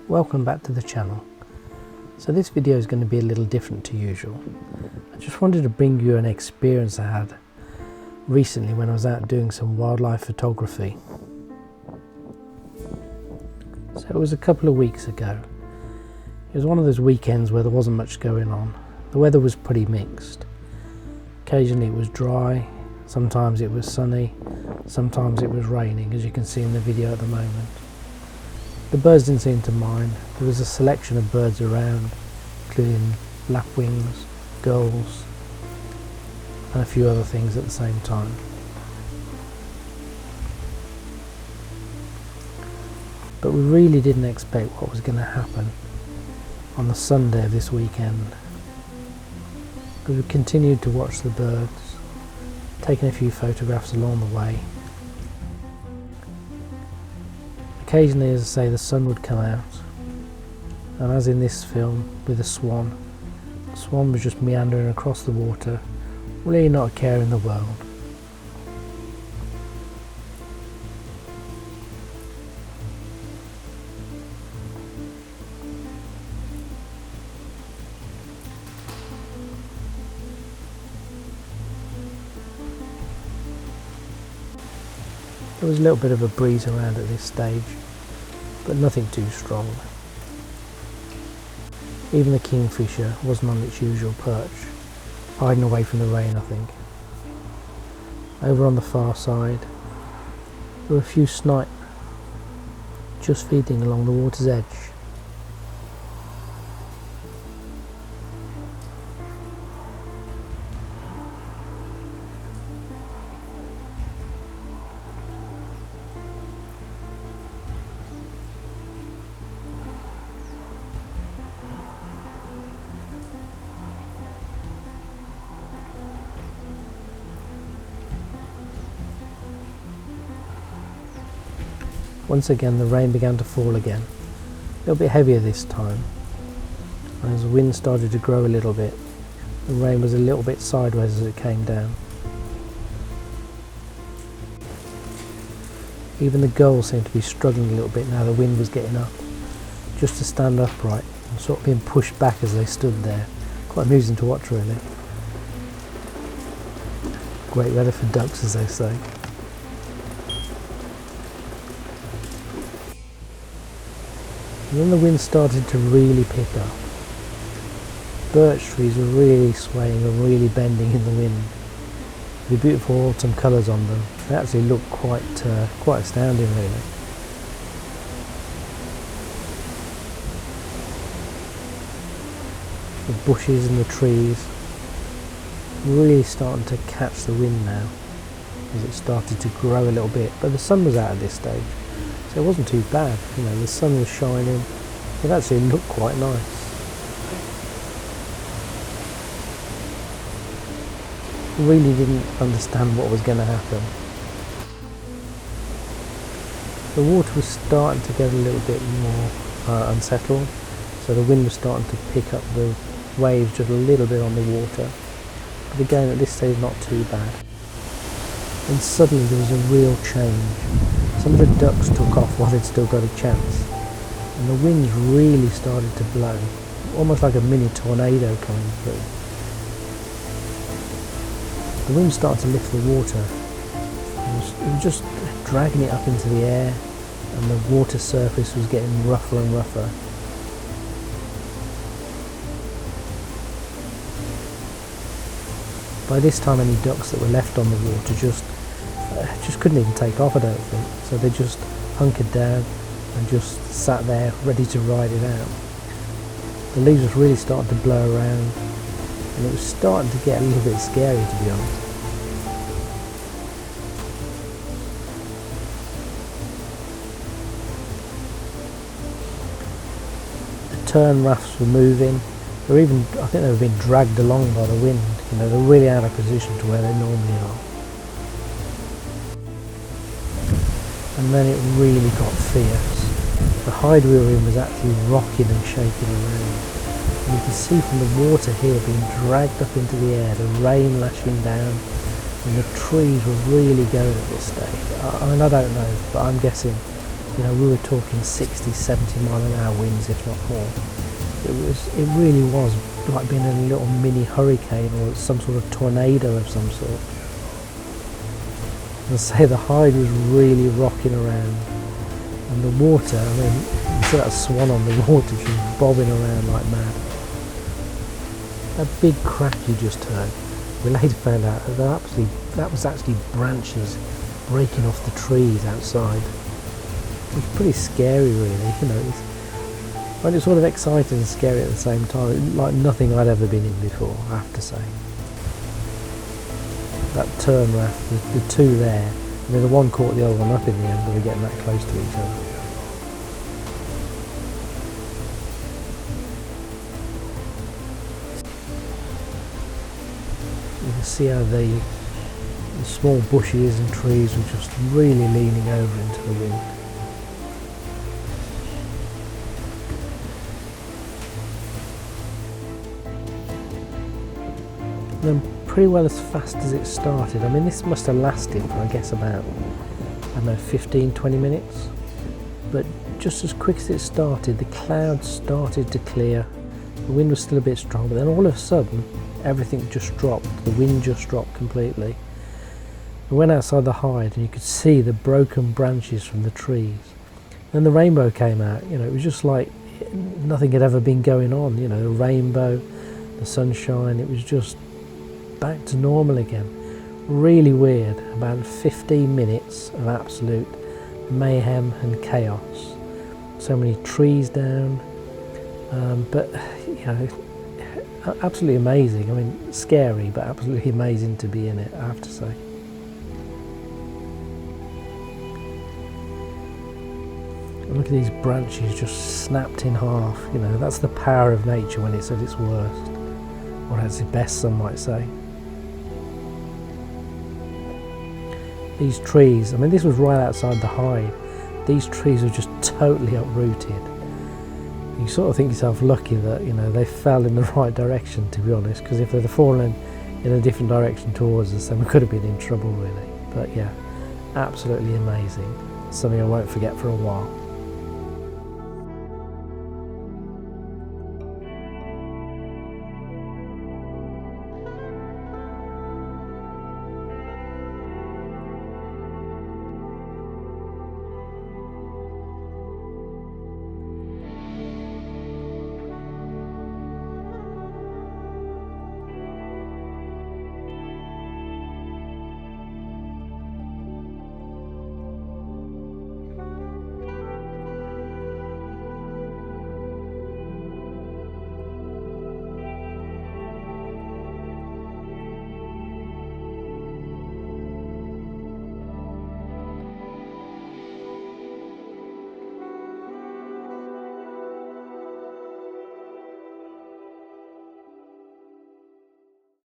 Welcome back to the channel. So this video is going to be a little different to usual. I just wanted to bring you an experience I had recently when I was out doing some wildlife photography. So it was a couple of weeks ago. It was one of those weekends where there wasn't much going on. The weather was pretty mixed. Occasionally it was dry, sometimes it was sunny, sometimes it was raining, as you can see in the video at the moment. The birds didn't seem to mind. There was a selection of birds around, including lapwings, gulls, and a few other things at the same time. But we really didn't expect what was going to happen on the Sunday of this weekend. But we continued to watch the birds, taking a few photographs along the way. Occasionally, as I say, the sun would come out, and as in this film with the swan was just meandering across the water, really not a care in the world. There was a little bit of a breeze around at this stage, but nothing too strong. Even the kingfisher wasn't on its usual perch, hiding away from the rain, I think. Over on the far side, there were a few snipe just feeding along the water's edge. Once again the rain began to fall again, a little bit heavier this time, and as the wind started to grow a little bit, the rain was a little bit sideways as it came down. Even the gulls seemed to be struggling a little bit now the wind was getting up, just to stand upright and sort of being pushed back as they stood there. Quite amusing to watch, really. Great weather for ducks, as they say. And then the wind started to really pick up. Birch trees were really swaying and really bending in the wind. The beautiful autumn colours on them. They actually looked quite astounding, really. The bushes and the trees really starting to catch the wind now as it started to grow a little bit. But the sun was out at this stage, so it wasn't too bad. You know, the sun was shining. It actually looked quite nice. Really didn't understand what was going to happen. The water was starting to get a little bit more unsettled, so the wind was starting to pick up the waves just a little bit on the water. But again, at this stage, not too bad. And suddenly there was a real change. Some of the ducks took off while they'd still got a chance, and the winds really started to blow, almost like a mini tornado coming through. The wind started to lift the water. It was just dragging it up into the air, and the water surface was getting rougher and rougher. By this time, any ducks that were left on the water just couldn't even take off, I don't think. So they just hunkered down and just sat there ready to ride it out. The leaves was really starting to blow around, and it was starting to get a little bit scary, to be honest. The tern rafts were moving. I think they were being dragged along by the wind. You know, they're really out of position to where they normally are. And then it really got fierce. The hide we were in was actually rocking and shaking around. And you can see from the water here being dragged up into the air, the rain lashing down, and the trees were really going at this stage. I mean, I don't know, but I'm guessing You know, we were talking 60, 70 mile an hour winds, if not more. It really was like being in a little mini hurricane or some sort of tornado of some sort. And say the Hyde was really rocking around, and the water, I mean, you see that swan on the water, she was bobbing around like mad. That big crack you just heard, we later found out that was actually branches breaking off the trees outside. It was pretty scary, really. You know, it's sort of exciting and scary at the same time, like nothing I'd ever been in before, I have to say. That turn raft, the two there, I mean the one caught the other one up in the end, they were getting that close to each other. You can see how the small bushes and trees were just really leaning over into the wind. And then pretty well as fast as it started, I mean this must have lasted for I guess about, I don't know, 15-20 minutes, but just as quick as it started the clouds started to clear, the wind was still a bit strong, but then all of a sudden everything just dropped, the wind just dropped completely. We went outside the Hyde and you could see the broken branches from the trees. Then the rainbow came out, you know, it was just like nothing had ever been going on, you know, the rainbow, the sunshine, it was just back to normal again. Really weird, about 15 minutes of absolute mayhem and chaos. So many trees down, but you know, absolutely amazing. I mean, scary, but absolutely amazing to be in it, I have to say. Look at these branches just snapped in half, you know, that's the power of nature when it's at its worst, or at its best, some might say. These trees, I mean this was right outside the Hyde, these trees were just totally uprooted. You sort of think yourself lucky that, you know, they fell in the right direction, to be honest, because if they'd have fallen in a different direction towards us then we could have been in trouble really. But yeah, absolutely amazing, something I won't forget for a while.